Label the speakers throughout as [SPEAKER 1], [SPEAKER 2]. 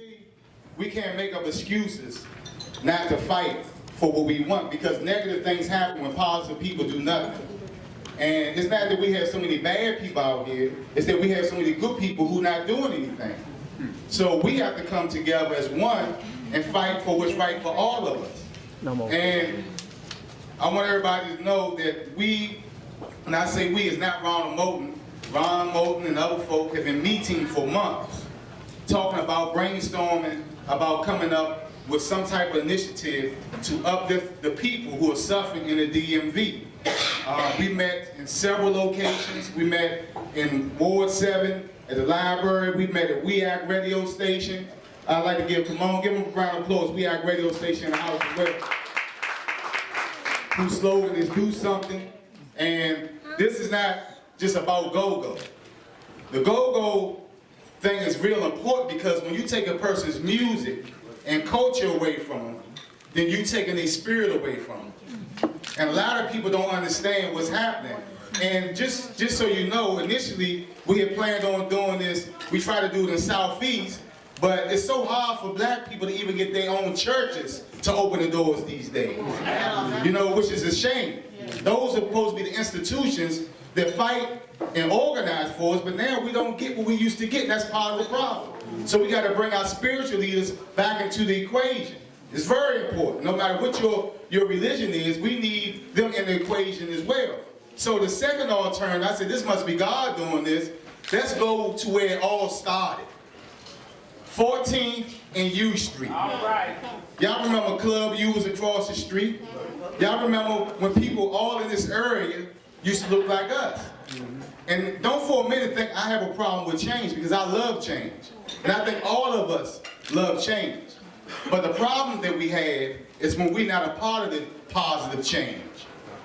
[SPEAKER 1] See, we can't make up excuses not to fight for what we want, because negative things happen when positive people do nothing. And it's not that we have so many bad people out here, it's that we have so many good people who not doing anything. So we have to come together as one and fight for what's right for all of us. And I want everybody to know that we, when I say we, it's not Ron Moulton and other folk have been meeting for months, talking about brainstorming, about coming up with some type of initiative to uplift the people who are suffering in the DMV. We met in several locations. We met in Ward 7 at the library. We met at WEAC radio station. I'd like to give them a round of applause. WEAC radio station in the house as well. Whose slogan is "Do Something." And this is not just about go-go. The go-go thing is real important, because when you take a person's music and culture away from them, then you're taking their spirit away from them. And a lot of people don't understand what's happening. And just so you know, initially we had planned on doing this. We try to do it in Southeast, but it's so hard for black people to even get their own churches to open the doors these days. You know, which is a shame. Those are supposed to be the institutions that fight and organize for us, but now we don't get what we used to get, and that's part of the problem. So we got to bring our spiritual leaders back into the equation. It's very important. No matter what your religion is, we need them in the equation as well. So the second alternative, I said, this must be God doing this. Let's go to where it all started. 14th and U Street. All right. Y'all remember Club U was across the street? Y'all remember when people all in this area used to look like us? And don't for a minute think I have a problem with change, because I love change. And I think all of us love change. But the problem that we have is when we're not a part of the positive change.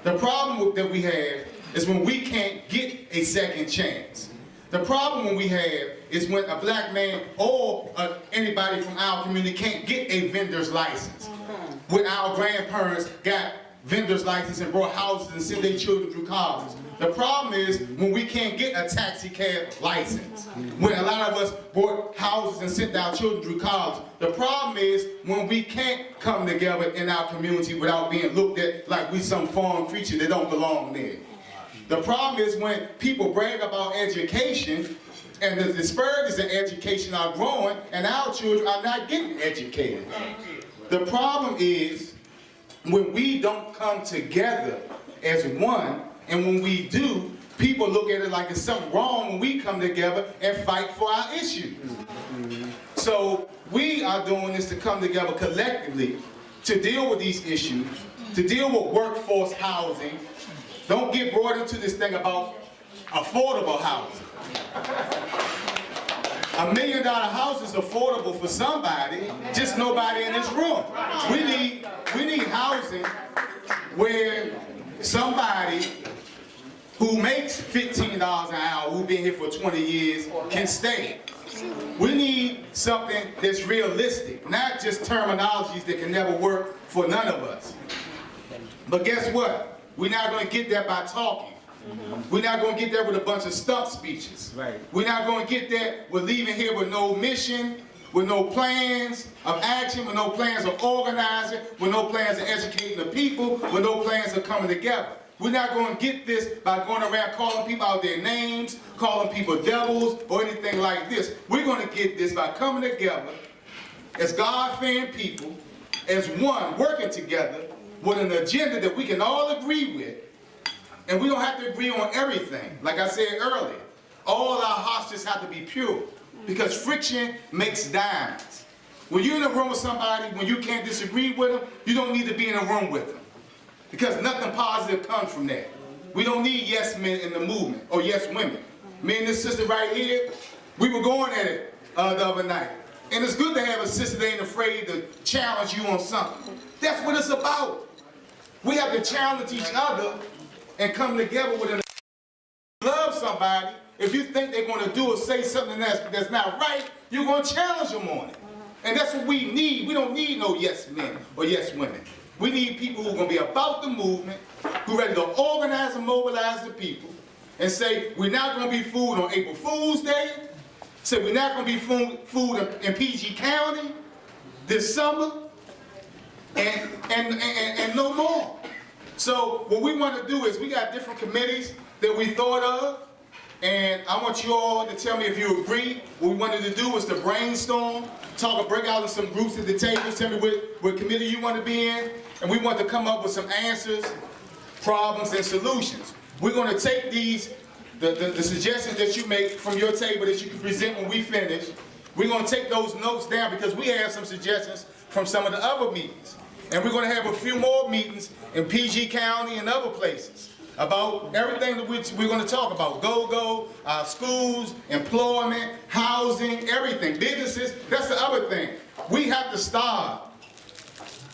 [SPEAKER 1] The problem that we have is when we can't get a second chance. The problem when we have is when a black man or anybody from our community can't get a vendor's license. When our grandparents got vendor's license and brought houses and sent their children through college. The problem is when we can't get a taxi cab license. When a lot of us bought houses and sent our children through college. The problem is when we can't come together in our community without being looked at like we some foreign creature that don't belong there. The problem is when people brag about education and the disparities in education are growing and our children are not getting educated. The problem is when we don't come together as one, and when we do, people look at it like it's something wrong when we come together and fight for our issues. So we are doing this to come together collectively to deal with these issues, to deal with workforce housing. Don't get brought into this thing about affordable housing. $1 million house is affordable for somebody, just nobody in this room. We need housing where somebody who makes $15 an hour, who's been here for 20 years, can stay. We need something that's realistic, not just terminologies that can never work for none of us. But guess what? We're not going to get there by talking. We're not going to get there with a bunch of stump speeches. We're not going to get there with leaving here with no mission, with no plans of action, with no plans of organizing, with no plans of educating the people, with no plans of coming together. We're not going to get this by going around calling people out their names, calling people devils, or anything like this. We're going to get this by coming together as God-fearing people, as one, working together with an agenda that we can all agree with. And we don't have to agree on everything. Like I said earlier, all our hearts just have to be pure, because friction makes diamonds. When you're in a room with somebody, when you can't disagree with them, you don't need to be in a room with them, because nothing positive comes from that. We don't need yes men in the movement, or yes women. Me and this sister right here, we were going at it the other night. And it's good to have a sister that ain't afraid to challenge you on something. That's what it's about. We have to challenge each other and come together with an love somebody. If you think they're going to do or say something that's not right, you're going to challenge them on it. And that's what we need. We don't need no yes men or yes women. We need people who are going to be about the movement, who are ready to organize and mobilize the people, and say, we're not going to be fooled on April Fool's Day. Said we're not going to be food in PG County this summer and no more. So what we want to do is we got different committees that we thought of, and I want you all to tell me if you agree. What we wanted to do was to brainstorm, break out in some groups at the table, tell me what committee you want to be in, and we want to come up with some answers, problems, and solutions. We're going to take these, the suggestions that you make from your table that you can present when we finish. We're going to take those notes down because we have some suggestions from some of the other meetings. And we're going to have a few more meetings in PG County and other places about everything that we're going to talk about. Go-go, schools, employment, housing, everything. Businesses, that's the other thing. We have to start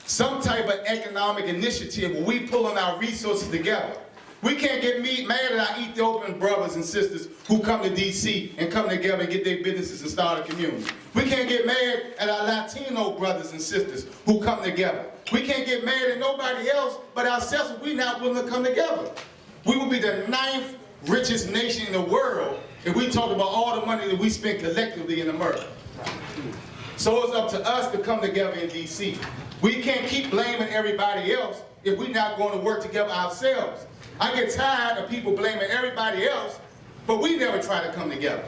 [SPEAKER 1] some type of economic initiative where we pulling our resources together. We can't get mad at our Ethiopian brothers and sisters who come to D.C. and come together and get their businesses and start a community. We can't get mad at our Latino brothers and sisters who come together. We can't get mad at nobody else but ourselves if we're not willing to come together. We will be the 9th richest nation in the world if we talk about all the money that we spend collectively in America. So it's up to us to come together in D.C. We can't keep blaming everybody else if we're not going to work together ourselves. I get tired of people blaming everybody else, but we never try to come together.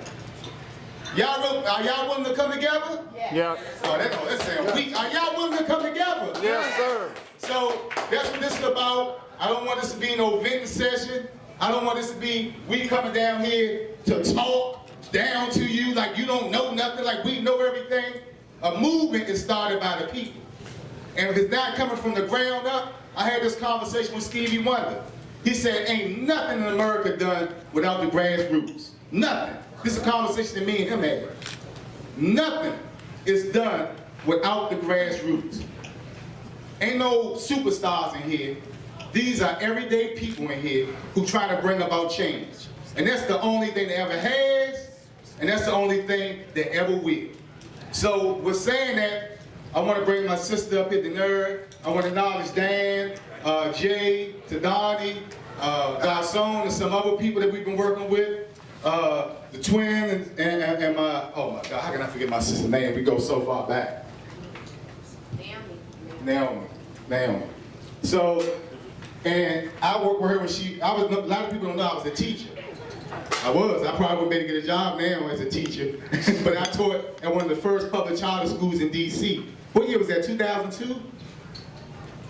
[SPEAKER 1] Are y'all willing to come together?
[SPEAKER 2] Yeah.
[SPEAKER 1] Oh, that sounds weak. Are y'all willing to come together?
[SPEAKER 2] Yes, sir.
[SPEAKER 1] So that's what this is about. I don't want this to be no venting session. I don't want this to be we coming down here to talk down to you like you don't know nothing, like we know everything. A movement is started by the people. And if it's not coming from the ground up, I had this conversation with Stevie Wonder. He said, ain't nothing in America done without the grassroots. Nothing. This is a conversation that me and him had. Nothing is done without the grassroots. Ain't no superstars in here. These are everyday people in here who try to bring about change. And that's the only thing that ever has, and that's the only thing that ever will. So with saying that, I want to bring my sister up here, the nerd. I want to acknowledge Dan, Jay, Tadani, Garcon, and some other people that we've been working with. The twin and my, oh my God, how can I forget my sister's name? We go so far back. Naomi. So, and I worked with her when a lot of people don't know I was a teacher. I probably wouldn't be able to get a job now as a teacher, but I taught at one of the first public charter schools in D.C. What year was that, 2002?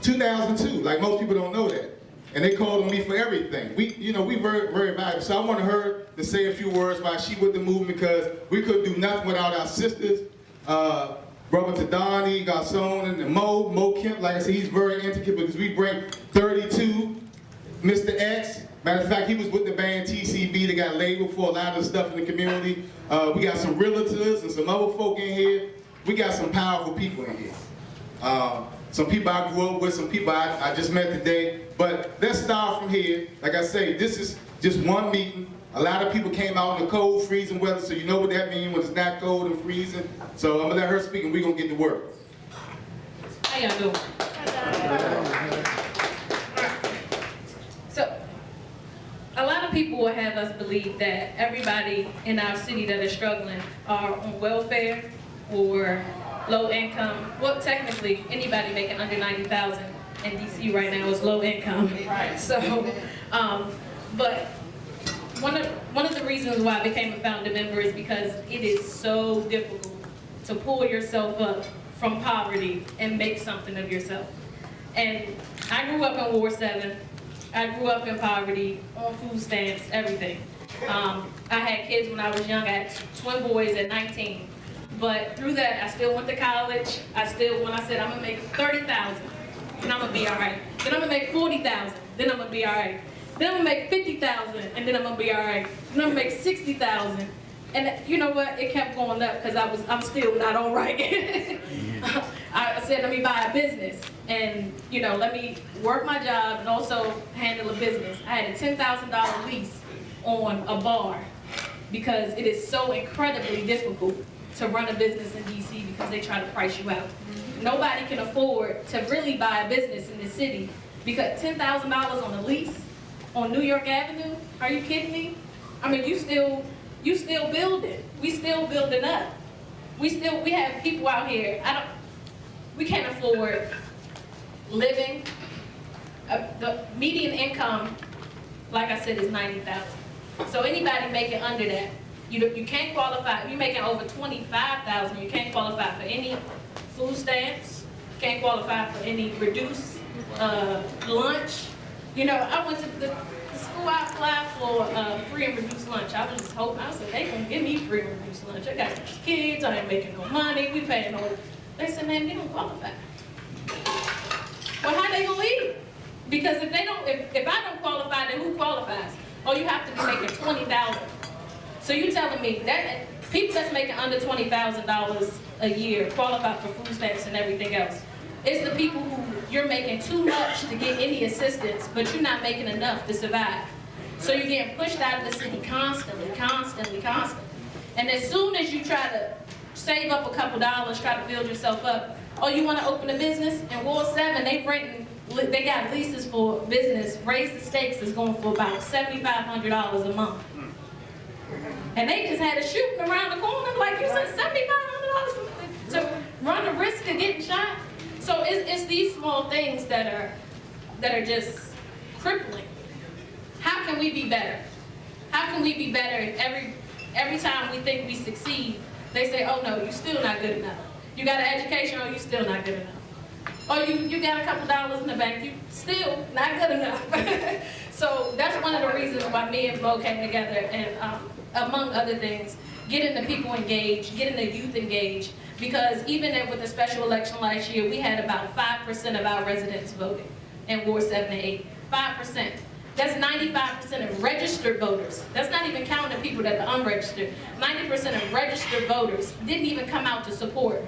[SPEAKER 1] 2002, like most people don't know that. And they called on me for everything. We very, very valuable. So I wanted her to say a few words while she with the movement because we couldn't do nothing without our sisters. Brother Tadani, Garcon, and Mo Kemp, like I said, he's very intricate because we bring 32, Mr. X. Matter of fact, he was with the band TCB that got labeled for a lot of stuff in the community. We got some realtors and some other folk in here. We got some powerful people in here. Some people I grew up with, some people I just met today. But let's start from here. Like I say, this is just one meeting. A lot of people came out in the cold, freezing weather, so you know what that means when it's not cold and freezing. So I'm gonna let her speak and we're gonna get to work.
[SPEAKER 3] How y'all doing? So, a lot of people will have us believe that everybody in our city that is struggling are on welfare or low income. Well, technically, anybody making under 90,000 in DC right now is low income. Right. So, but one of the reasons why I became a founding member is because it is so difficult to pull yourself up from poverty and make something of yourself. And I grew up in Ward 7. I grew up in poverty, on food stamps, everything. I had kids when I was young. I had twin boys at 19. But through that, I still went to college. When I said I'm gonna make 30,000, then I'm gonna be all right. Then I'm gonna make 40,000, then I'm gonna be all right. Then I'm gonna make 50,000, and then I'm gonna be all right. Then I'm gonna make 60,000, and you know what? It kept going up because I'm still not all right. I said, let me buy a business, and let me work my job and also handle a business. I had a $10,000 lease on a bar because it is so incredibly difficult to run a business in DC because they try to price you out. Nobody can afford to really buy a business in this city because $10,000 on a lease on New York Avenue? Are you kidding me? I mean, you still you still building. We still building up. We have people out here, we can't afford living. The median income, like I said, is $90,000. So anybody making under that, you can't qualify. If you're making over $25,000, you can't qualify for any food stamps. Can't qualify for any reduced lunch. You know, I went to the school I applied for free and reduced lunch. I was just hoping, I said, they gonna give me free and reduced lunch. I got kids, I ain't making no money, we paying no. They said, man, they don't qualify. Well, how they gonna eat? Because if they don't, if I don't qualify, then who qualifies? Oh, you have to be making $20,000. So you telling me that people that's making under $20,000 a year qualify for food stamps and everything else? It's the people who you're making too much to get any assistance, but you're not making enough to survive. So you're getting pushed out of the city constantly. And as soon as you try to save up a couple dollars, try to build yourself up, oh, you want to open a business? In Ward 7, they got leases for business. Raise the Stakes is going for about $7,500 a month. And they just had a shooting around the corner, like you said, $7,500 to run the risk of getting shot. So it's these small things that are just crippling. How can we be better? How can we be better if every time we think we succeed, they say, oh no, you're still not good enough. You got an education, oh, you're still not good enough. Or you got a couple dollars in the bank, you still not good enough. So that's one of the reasons why me and Bo came together and among other things, getting the people engaged, getting the youth engaged, because even with the special election last year, we had about 5% of our residents voting in Ward 7 and 8. 5%. That's 95% of registered voters. That's not even counting people that are unregistered. 90% of registered voters didn't even come out to support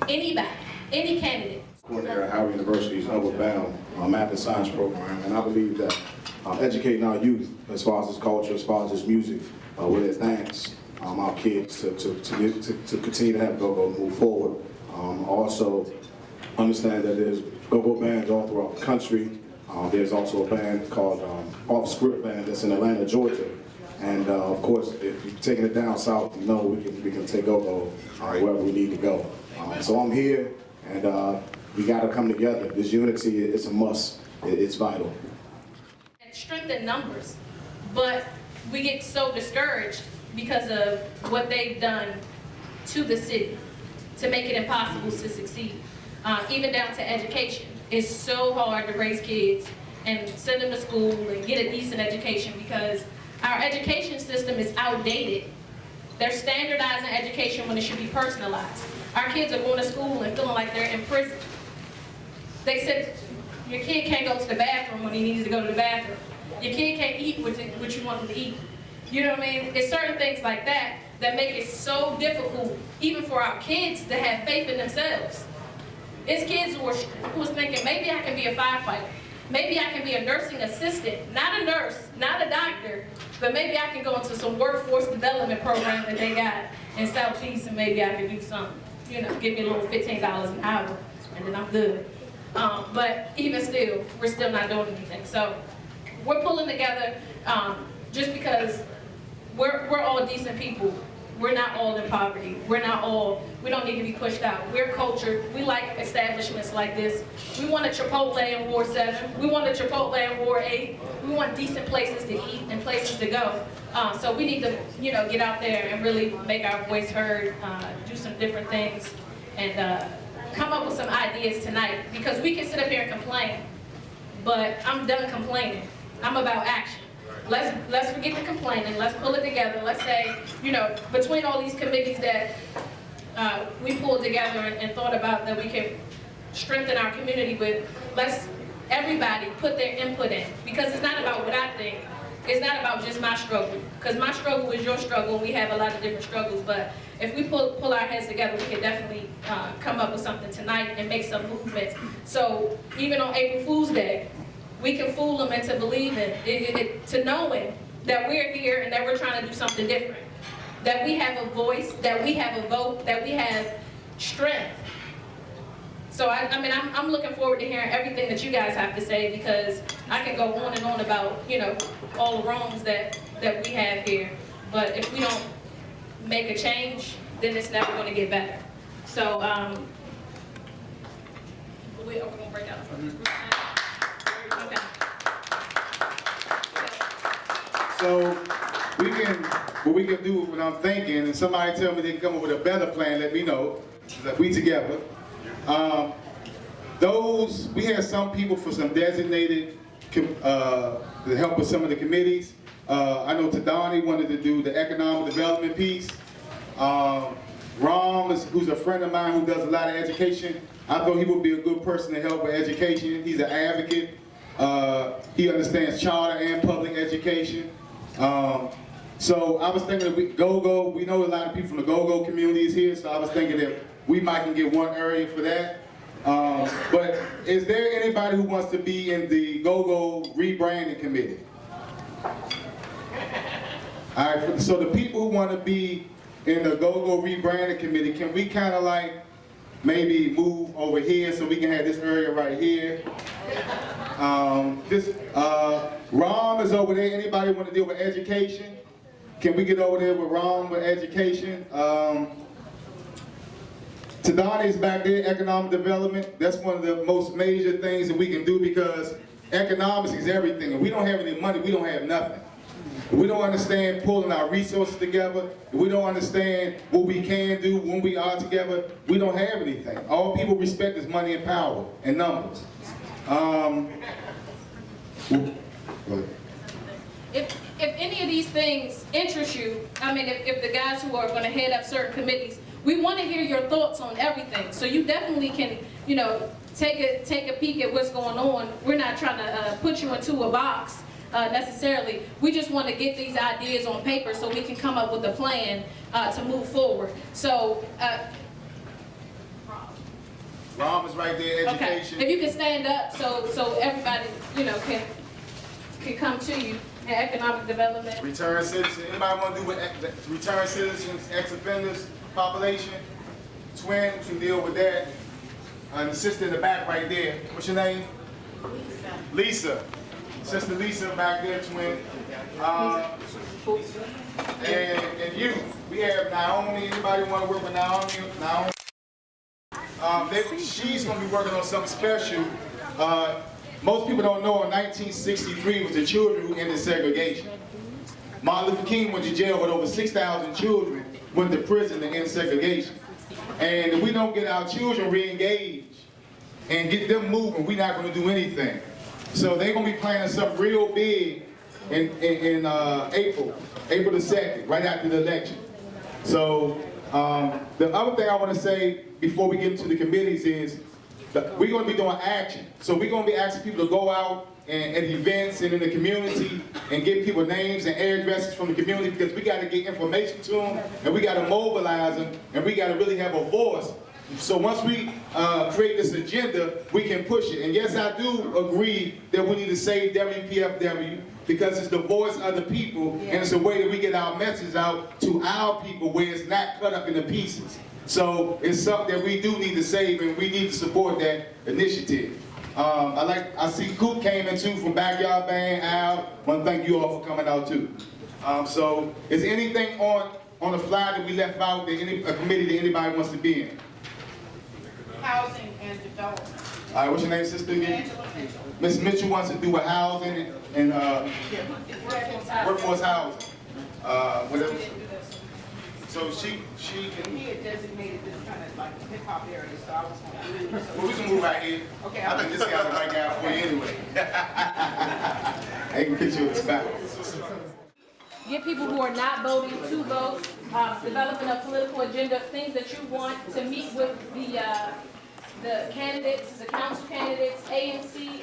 [SPEAKER 3] anybody, any candidate.
[SPEAKER 2] Coordinator at Howard University's Upward Bound Math and Science program, and I believe that educating our youth as far as its culture, as far as its music, with its dance, our kids to continue to have go-go move forward. Also understand that there's go-go bands all throughout the country. There's also a band called Off Script Band that's in Atlanta, Georgia. And of course, if you're taking it down south, you know we can take go-go wherever we need to go. So I'm here, and we got to come together. This unity is a must. It's vital.
[SPEAKER 3] And strength in numbers, but we get so discouraged because of what they've done to the city to make it impossible to succeed. Even down to education. It's so hard to raise kids and send them to school and get a decent education because our education system is outdated. They're standardizing education when it should be personalized. Our kids are going to school and feeling like they're in prison. They said, your kid can't go to the bathroom when he needs to go to the bathroom. Your kid can't eat what you want them to eat. You know what I mean? It's certain things like that that make it so difficult, even for our kids, to have faith in themselves. It's kids who was thinking, maybe I can be a firefighter. Maybe I can be a nursing assistant. Not a nurse, not a doctor, but maybe I can go into some workforce development program that they got in Southeast and maybe I can do something. You know, give me a little $15 an hour and then I'm good. But even still, we're still not doing anything. So we're pulling together just because we're all decent people. We're not all in poverty. We don't need to be pushed out. We're cultured. We like establishments like this. We want a Chipotle in Ward 7. We want a Chipotle in Ward 8. We want decent places to eat and places to go. So we need to, get out there and really make our voice heard, do some different things, and come up with some ideas tonight. Because we can sit up here and complain, but I'm done complaining. I'm about action. Let's forget the complaining. Let's pull it together. Let's say, between all these committees that we pulled together and thought about that we can strengthen our community with, let's everybody put their input in. Because it's not about what I think. It's not about just my struggle. Because my struggle is your struggle. We have a lot of different struggles. But if we pull our heads together, we can definitely come up with something tonight and make some movements. So even on April Fool's Day, we can fool them into believing, to knowing that we're here and that we're trying to do something different. That we have a voice, that we have a vote, that we have strength. So I'm looking forward to hearing everything that you guys have to say, because I can go on and on about, all the wrongs that we have here. But if we don't make a change, then it's never going to get better. So, we're going to break out. Okay.
[SPEAKER 1] So what we can do what I'm thinking, and somebody tell me they can come up with a better plan, let me know. That we together. We had some people for some designated to help with some of the committees. I know Tadani wanted to do the economic development piece. Rom, who's a friend of mine who does a lot of education, I thought he would be a good person to help with education. He's an advocate. He understands charter and public education. So I was thinking that Go-Go, we know a lot of people from the Go-Go community is here, so I was thinking that we might can get one area for that. But is there anybody who wants to be in the Go-Go rebranding committee? All right, so the people who want to be in the Go-Go rebranding committee, can we kind of like maybe move over here so we can have this area right here? Rom is over there. Anybody want to deal with education? Can we get over there with Rom with education? Tadani's back there, economic development. That's one of the most major things that we can do because economics is everything. If we don't have any money, we don't have nothing. If we don't understand pulling our resources together, if we don't understand what we can do when we are together, we don't have anything. All people respect is money and power and numbers.
[SPEAKER 3] If any of these things interest you, I mean, if the guys who are going to head up certain committees, we want to hear your thoughts on everything. So you definitely can, take a peek at what's going on. We're not trying to put you into a box necessarily. We just want to get these ideas on paper so we can come up with a plan to move forward. So.
[SPEAKER 1] Rom is right there, education.
[SPEAKER 3] Okay. If you can stand up so everybody, can come to you. And economic development.
[SPEAKER 1] Return citizens. Anybody want to do with return citizens, ex-offenders, population? Twin can deal with that. The sister in the back right there. What's your name? Lisa. Sister Lisa back there, twin. And youth. We have Naomi. Anybody want to work with Naomi? She's going to be working on something special. Most people don't know in 1963 was the children who ended segregation. Martin Luther King went to jail with over 6,000 children, went to prison to end segregation. And if we don't get our children re-engaged and get them moving, we're not going to do anything. So they're going to be planning something real big in April the 2nd, right after the election. So the other thing I want to say before we get into the committees is we're going to be doing action. So we're going to be asking people to go out and at events and in the community and give people names and addresses from the community because we got to get information to them and we got to mobilize them and we got to really have a voice. So once we create this agenda, we can push it. And yes, I do agree that we need to save WPFW because it's the voice of the people and it's a way that we get our message out to our people where it's not cut up into pieces. So it's something that we do need to save and we need to support that initiative. I see Coop came in too from Backyard Band. Al, I want to thank you all for coming out too. So is anything on the flyer that we left out that a committee that anybody wants to be in?
[SPEAKER 4] Housing and development.
[SPEAKER 1] All right, what's your name, sister again?
[SPEAKER 4] Angela Mitchell.
[SPEAKER 1] Ms. Mitchell wants to do with housing and workforce housing. Whatever.
[SPEAKER 4] We didn't do this.
[SPEAKER 1] So she can.
[SPEAKER 4] He had designated this kind of like a hip-hop area, so I was going to do it.
[SPEAKER 1] Well, we can move right here.
[SPEAKER 4] Okay.
[SPEAKER 1] I think this guy's the right guy for you anyway. I can picture you in the spot.
[SPEAKER 3] Get people who are not voting to vote, developing a political agenda, things that you want to meet with the candidates, the council candidates, ANC.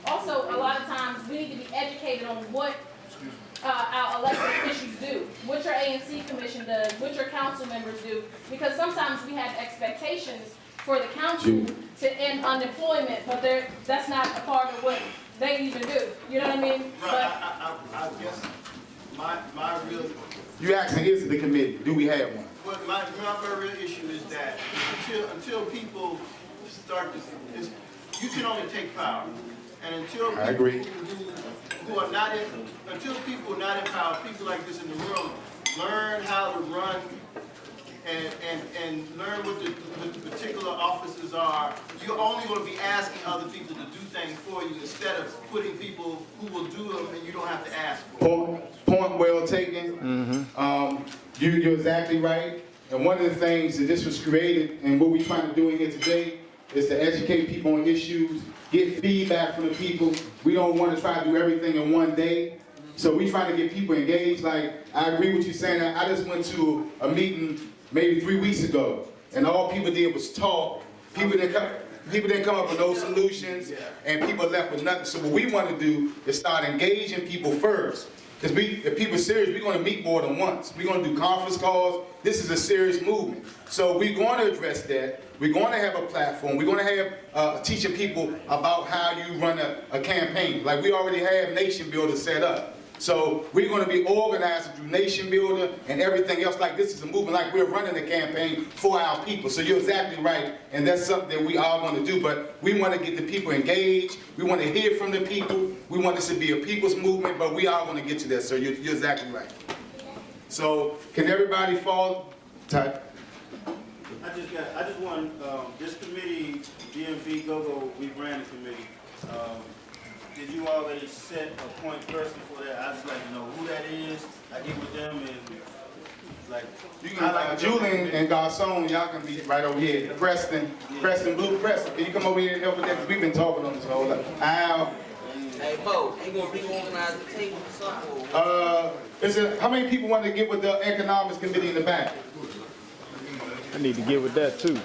[SPEAKER 3] Also, a lot of times we need to be educated on what our elected officials do, what your ANC commission does, what your council members do, because sometimes we have expectations for the council to end unemployment, but that's not a part of what they even do. You know what I mean?
[SPEAKER 5] Right, I guess my real...
[SPEAKER 1] You asking, is it the committee? Do we have one?
[SPEAKER 5] Well, my real issue is that until people start to... You can only take power. And until people
[SPEAKER 1] I agree.
[SPEAKER 5] who are not in... Until people are not in power, people like this in the world, learn how to run and learn what the particular offices are, you're only going to be asking other people to do things for you instead of putting people who will do them and you don't have to ask for them.
[SPEAKER 1] Point well taken. You're exactly right. And one of the things that this was created and what we're trying to do in here today is to educate people on issues, get feedback from the people. We don't want to try to do everything in one day. So we trying to get people engaged. Like, I agree with you saying that. I just went to a meeting maybe 3 weeks ago, and all people did was talk. People didn't come up with no solutions, and people left with nothing. So what we want to do is start engaging people first. Because if people are serious, we're going to meet more than once. We're going to do conference calls. This is a serious movement. So we're going to address that. We're going to have a platform. We're going to have teaching people about how you run a campaign. Like we already have Nation Builder set up. So we're going to be organized through Nation Builder and everything else. Like this is a movement, like we're running a campaign for our people. So you're exactly right, and that's something that we all want to do. But we want to get the people engaged. We want to hear from the people. We want this to be a people's movement, but we all want to get to that. So you're exactly right. So can everybody follow? Type.
[SPEAKER 6] I just want, this committee, DMV GoGo, we ran the committee. Did you already set a point person for that? I just like to know who that is. I get with them and like.
[SPEAKER 1] You can, Julian and Garcon, y'all can be right over here. Preston, Blue Preston, can you come over here and help with that? Because we've been talking on this whole lot. Al.
[SPEAKER 7] Hey Mo, you gonna reorganize the table or something?
[SPEAKER 1] How many people want to get with the economics committee in the back?
[SPEAKER 8] I need to get with that too.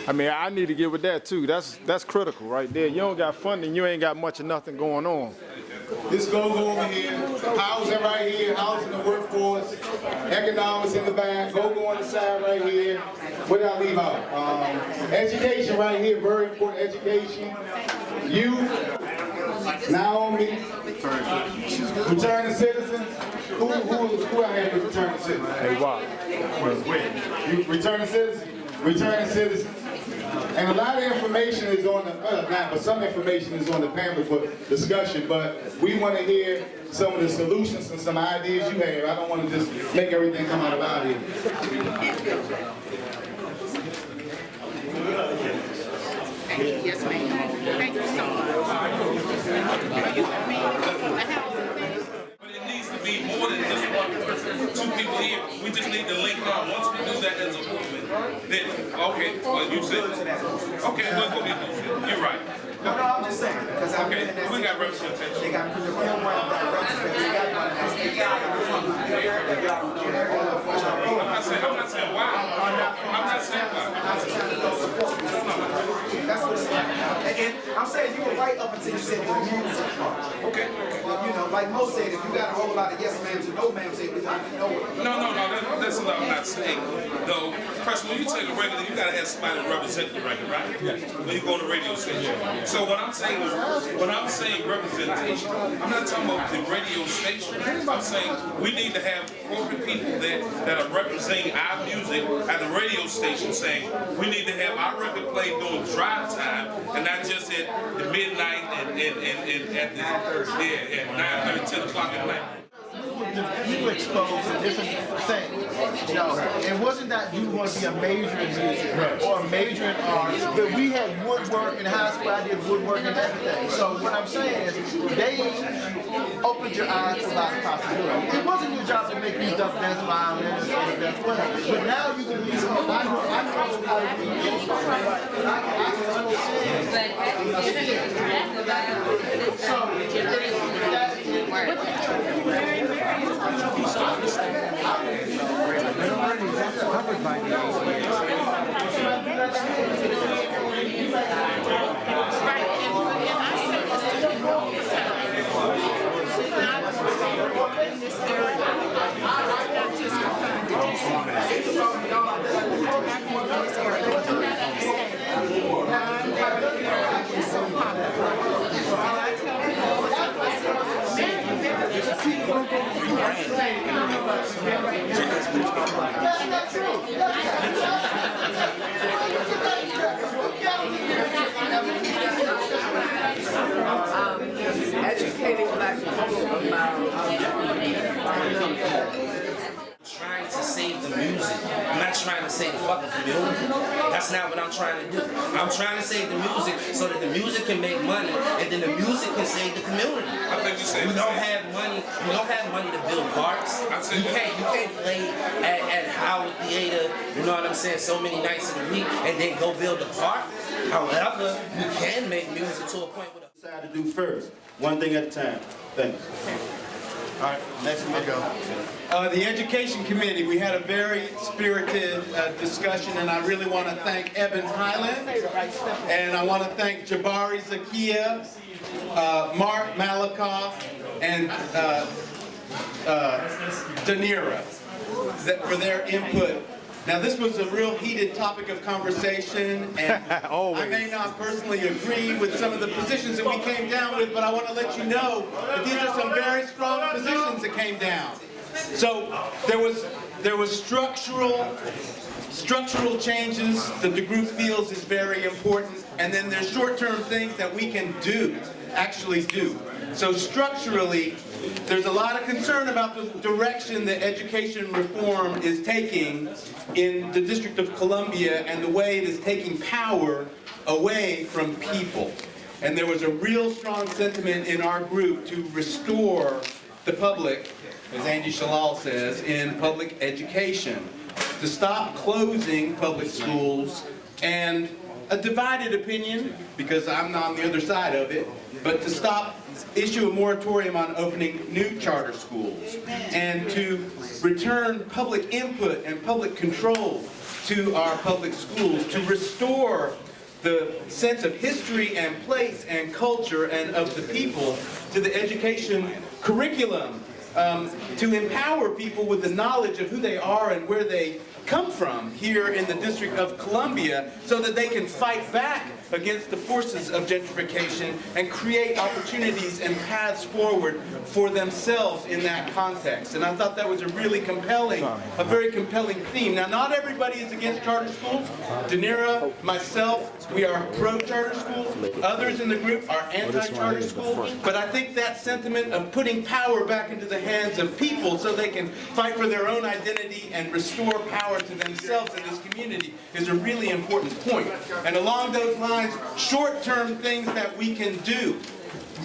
[SPEAKER 8] I need to get with that too. That's critical right there. You don't got funding, you ain't got much of nothing going on.
[SPEAKER 1] This goes over here, housing right here, housing the workforce, economics in the back, go on the side right here. What did I leave out? Education right here, very important education. Youth, Naomi, returning citizens. Who I have to returning citizens?
[SPEAKER 8] Hey, wow.
[SPEAKER 1] Returning citizens. And a lot of information is on but some information is on the pamphlet for discussion, but we want to hear some of the solutions and some ideas you have. I don't want to just make everything come out of our head.
[SPEAKER 4] Yes, ma'am. Thank you so
[SPEAKER 9] But it needs to be more than just one person, two people here. We just need to link up. Once we do that as a movement, then, okay, well, you said, okay, we'll go ahead and do it. You're right.
[SPEAKER 10] No, I'm just saying, because I've been in that
[SPEAKER 9] We got representation.
[SPEAKER 10] They got one that represents, they got one that's
[SPEAKER 9] I'm not saying why. I'm not saying why.
[SPEAKER 10] That's what it's like. And I'm saying you were right up until you said the music part.
[SPEAKER 9] Okay.
[SPEAKER 10] You know, like Mo said, if you got a whole lot of yes ma'ams and no ma'ams, we don't know it.
[SPEAKER 9] No, that's what I'm not saying. Though, Preston, when you take a record, you gotta have somebody to represent the record, right? When you go on the radio station. So when I'm saying representation, I'm not talking about the radio station. I'm saying we need to have corporate people that are representing our music at the radio station, saying we need to have our record played during drive time and not just at the midnight and at the at 9:30, 10 o'clock at night.
[SPEAKER 11] You exposed to different things. You know, it wasn't that you want to be a major in music or a major in art, but we had woodwork in high school. I did woodwork and everything. So what I'm saying is, they opened your eyes to lots of possibilities. It wasn't your job to make you duck dance, violins, whatever. But now you can be. I know how to be. I can understand.
[SPEAKER 7] Covered by educating black people about
[SPEAKER 9] Trying
[SPEAKER 7] That's not what I'm trying to do. I'm trying to save the music so that the music can make money, and then the music can save the community.
[SPEAKER 9] I think you said
[SPEAKER 7] You don't have money. You don't have money to build parks. You can't play at Howard Theater. You know what I'm saying? So many nights in a week, and then go build a park. However, you can make music to a point where
[SPEAKER 6] Decide to do first, one thing at a time. Thanks.
[SPEAKER 11] All right, next one, go.
[SPEAKER 12] The Education Committee, we had a very spirited discussion, and I really want to thank Evans Highland, and I want to thank Jabari Zakia, Mark Malakoff, and Danira for their input. Now, this was a real heated topic of conversation, and I may not personally agree with some of the positions that we came down with, but I want to let you know that these are some very strong positions that came down. So there was structural changes that the group feels is very important, and then there's short-term things that we can actually do. So structurally, there's a lot of concern about the direction that education reform is taking in the District of Columbia and the way it is taking power away from people. And there was a real strong sentiment in our group to restore the public, as Andy Shalal says, in public education, to stop closing public schools, and a divided opinion, because I'm not on the other side of it, but to issue a moratorium on opening new charter schools, and to return public input and public control to our public schools, to restore the sense of history and place and culture and of the people to the education curriculum, to empower people with the knowledge of who they are and where they come from here in the District of Columbia, so that they can fight back against the forces of gentrification and create opportunities and paths forward for themselves in that context. And I thought that was a very compelling theme. Now, not everybody is against charter schools. Danira, myself, we are pro-charter schools. Others in the group are anti-charter schools. But I think that sentiment of putting power back into the hands of people so they can fight for their own identity and restore power to themselves in this community is a really important point. And along those lines, short-term things that we can do.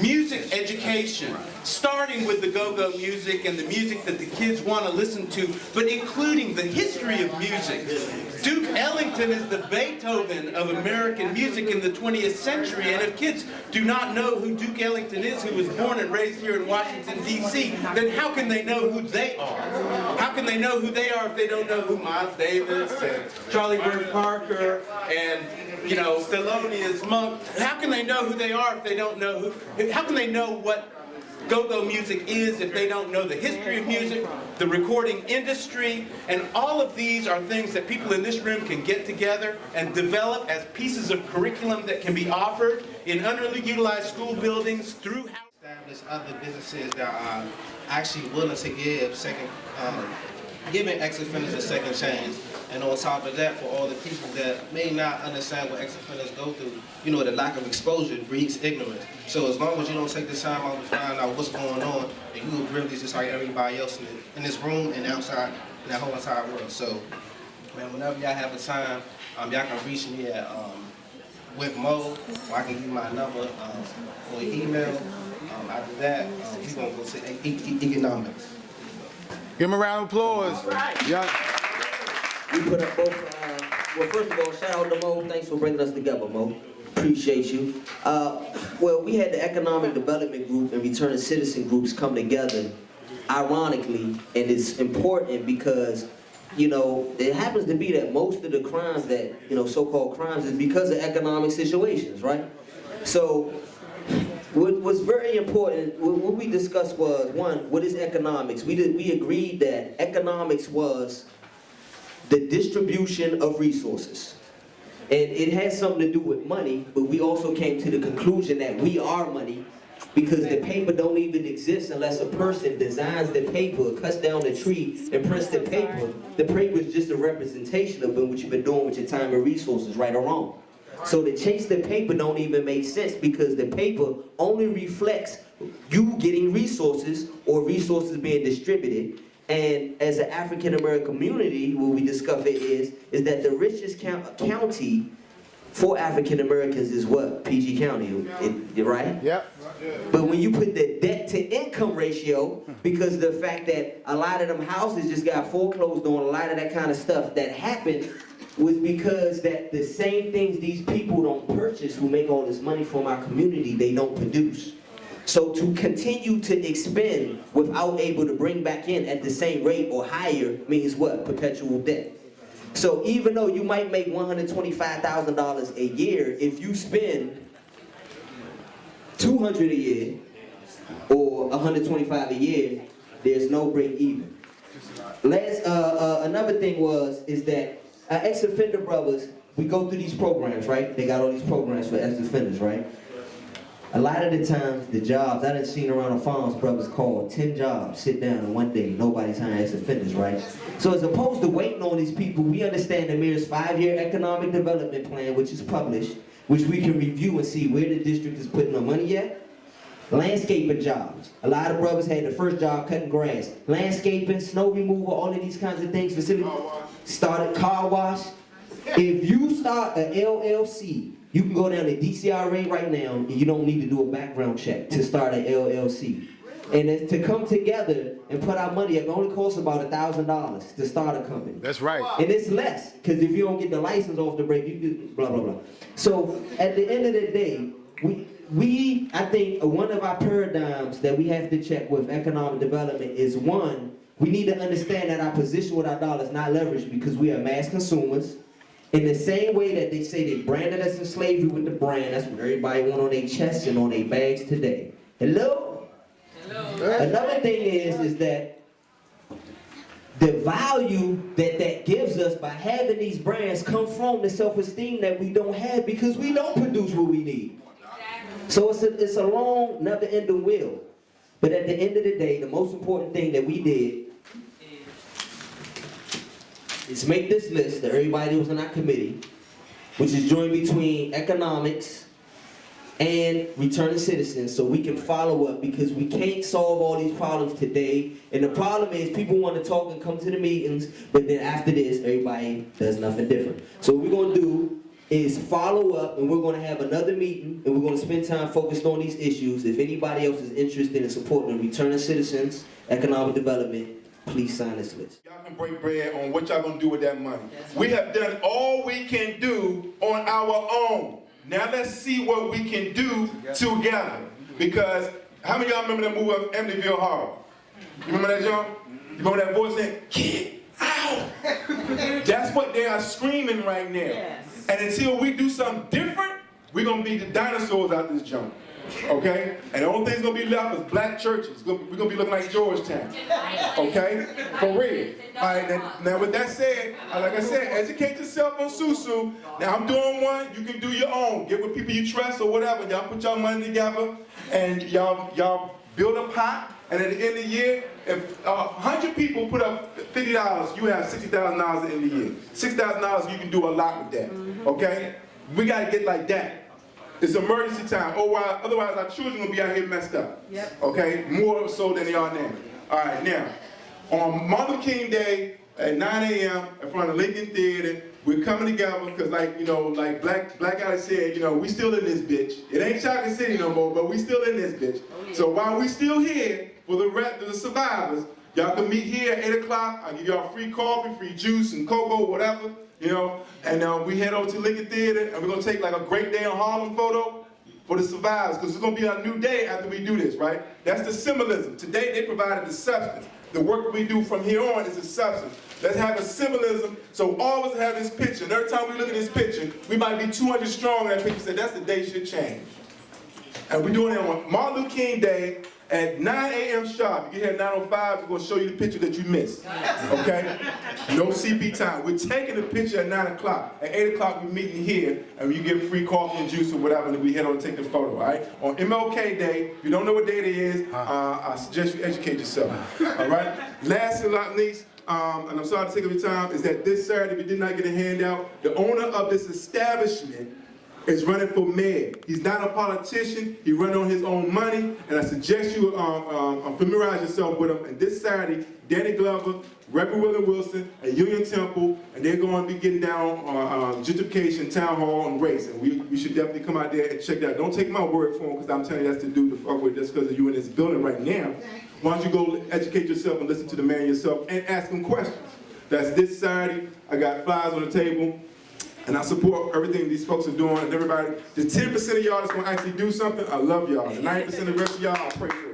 [SPEAKER 12] Music education, starting with the go-go music and the music that the kids want to listen to, but including the history of music. Duke Ellington is the Beethoven of American music in the 20th century, and if kids do not know who Duke Ellington is, who was born and raised here in Washington, D.C., then how can they know who they are? How can they know who they are if they don't know who Miles Davis and Charlie Bird Parker and Thelonious Monk? How can they know who they are if they don't know how can they know what go-go music is if they don't know the history of music, the recording industry? And all of these are things that people in this room can get together and develop as pieces of curriculum that can be offered in underutilized school buildings through
[SPEAKER 10] establish other businesses that are actually willing to giving ex-offenders a second chance. And on top of that, for all the people that may not understand what ex-offenders go through, the lack of exposure breeds ignorance. So as long as you don't take the time out to find out what's going on, then you will really just like everybody else in this room and outside in that whole entire world. So, man, whenever y'all have a time, y'all can reach me at with Mo, or I can give you my number or email. After that, we're going to go to economics.
[SPEAKER 8] Give him a round of applause. Yeah.
[SPEAKER 7] We put up both, well, first of all, shout out to Mo. Thanks for bringing us together, Mo. Appreciate you. Well, we had the Economic Development Group and Returning Citizen groups come together, ironically, and it's important because, it happens to be that most of the crimes that, so-called crimes is because of economic situations, right? So, what was very important, what we discussed was, one, what is economics? We agreed that economics was the distribution of resources. And it has something to do with money, but we also came to the conclusion that we are money because the paper don't even exist unless a person designs the paper, cuts down the tree, and prints the paper. The paper is just a representation of what you've been doing with your time and resources, right or wrong. So to chase the paper don't even make sense because the paper only reflects you getting resources or resources being distributed. And as an African American community, what we discover is that the richest county for African Americans is what? PG County, right?
[SPEAKER 8] Yep.
[SPEAKER 7] But when you put the debt to income ratio, because of the fact that a lot of them houses just got foreclosed on, a lot of that kind of stuff that happened was because that the same things these people don't purchase who make all this money from our community, they don't produce. So to continue to expend without able to bring back in at the same rate or higher means what? Perpetual debt. So even though you might make $125,000 a year, if you spend $200 a year or $125 a year, there's no break even. Another thing is that our ex-offender brothers, we go through these programs, right? They got all these programs for ex-offenders, right? A lot of the times, the jobs, I done seen around the farms, brothers call 10 jobs, sit down in one day, nobody's hiring ex-offenders, right? So as opposed to waiting on these people, we understand the mayor's 5-year economic development plan, which is published, which we can review and see where the district is putting their money at. Landscaping jobs. A lot of brothers had the first job cutting grass. Landscaping, snow removal, all of these kinds of things, facility. Started car wash. If you start an LLC, you can go down to DCRA right now and you don't need to do a background check to start an LLC. And it's to come together and put our money up, it only costs about $1,000 to start a company.
[SPEAKER 8] That's right.
[SPEAKER 7] And it's less, because if you don't get the license off the break, you do blah, blah, blah. So at the end of the day, I think one of our paradigms that we have to check with economic development is, one, we need to understand that our position with our dollar is not leveraged because we are mass consumers. In the same way that they say they branded us in slavery with the brand, that's what everybody want on their chests and on their bags today. Hello? Hello. Another thing is that the value that gives us by having these brands come from the self-esteem that we don't have because we don't produce what we need. So it's a long, never-ending wheel. But at the end of the day, the most important thing that we did is make this list that everybody was in our committee, which is joined between economics and returning citizens, so we can follow up, because we can't solve all these problems today. And the problem is people want to talk and come to the meetings, but then after this, everybody does nothing different. So what we're going to do is follow up, and we're going to have another meeting, and we're going to spend time focused on these issues. If anybody else is interested in supporting the returning citizens, economic development, please sign this list.
[SPEAKER 13] Y'all can break bread on what y'all gonna do with that money. We have done all we can do on our own. Now let's see what we can do together. Because how many of y'all remember that movie of Amityville Horror? You remember that, John? You remember that voice saying, "Get out"? That's what they are screaming right now. Yes. And until we do something different, we're gonna be the dinosaurs out this junk. Okay? And the only thing's gonna be left is black churches. We're gonna be looking like Georgetown. Okay? For real. Alright, now with that said, like I said, educate yourself on Susu. Now I'm doing one, you can do your own. Get with people you trust or whatever. Y'all put y'all money together and y'all build a pot, and at the end of the year, if 100 people put up $50, you have $60,000 at the end of the year. $6,000, you can do a lot with that. Okay? We gotta get like that. It's emergency time. Otherwise, our children will be out here messed up. Yep. Okay? More so than they are now. All right, now, on Martin Luther King Day at 9 a.m. in front of Lincoln Theater, we're coming together because, like, you know, like Black Guy said, you know, we still in this bitch. It ain't Chocolate City no more, but we still in this bitch. Oh, yeah. So while we still here, for the rest of the survivors, y'all can meet here at 8 o'clock. I'll give y'all free coffee, free juice, and cocoa, whatever. You know, and we head over to Lincoln Theater, and we're gonna take like a great day in Harlem photo for the survivors, because it's gonna be a new day after we do this, right? That's the symbolism. Today they provided the substance. The work we do from here on is the substance. Let's have a symbolism, so all of us have this picture. And every time we look at this picture, we might be 200 strong in that picture, say that's the day should change. And we're doing it on Martin Luther King Day at 9 a.m. sharp. You get here at 9:05, we're going to show you the picture that you missed. Okay? No CP time. We're taking the picture at 9 o'clock. At 8 o'clock, we're meeting here, and you get free coffee and juice or whatever, and then we head on to take the photo, all right? On MLK Day, if you don't know what day it is, I suggest you educate yourself. All right? Last and not least, and I'm sorry to take up your time, is that this Saturday, if you did not get a handout, the owner of this establishment is running for mayor. He's not a politician. He run on his own money, and I suggest you familiarize yourself with him. And this Saturday, Danny Glover, Reverend Willie Wilson, and Union Temple, and they're going to be getting down on gentrification, town hall, and race. And we should definitely come out there and check that out. Don't take my word for him, because I'm telling you that's the dude to fuck with just because you in this building right now. Why don't you go educate yourself and listen to the man yourself and ask him questions. That's this Saturday. I got flyers on the table. And I support everything these folks are doing, and everybody, the 10% of y'all that's gonna actually do something, I love y'all. The 90% of the rest of y'all, I pray for.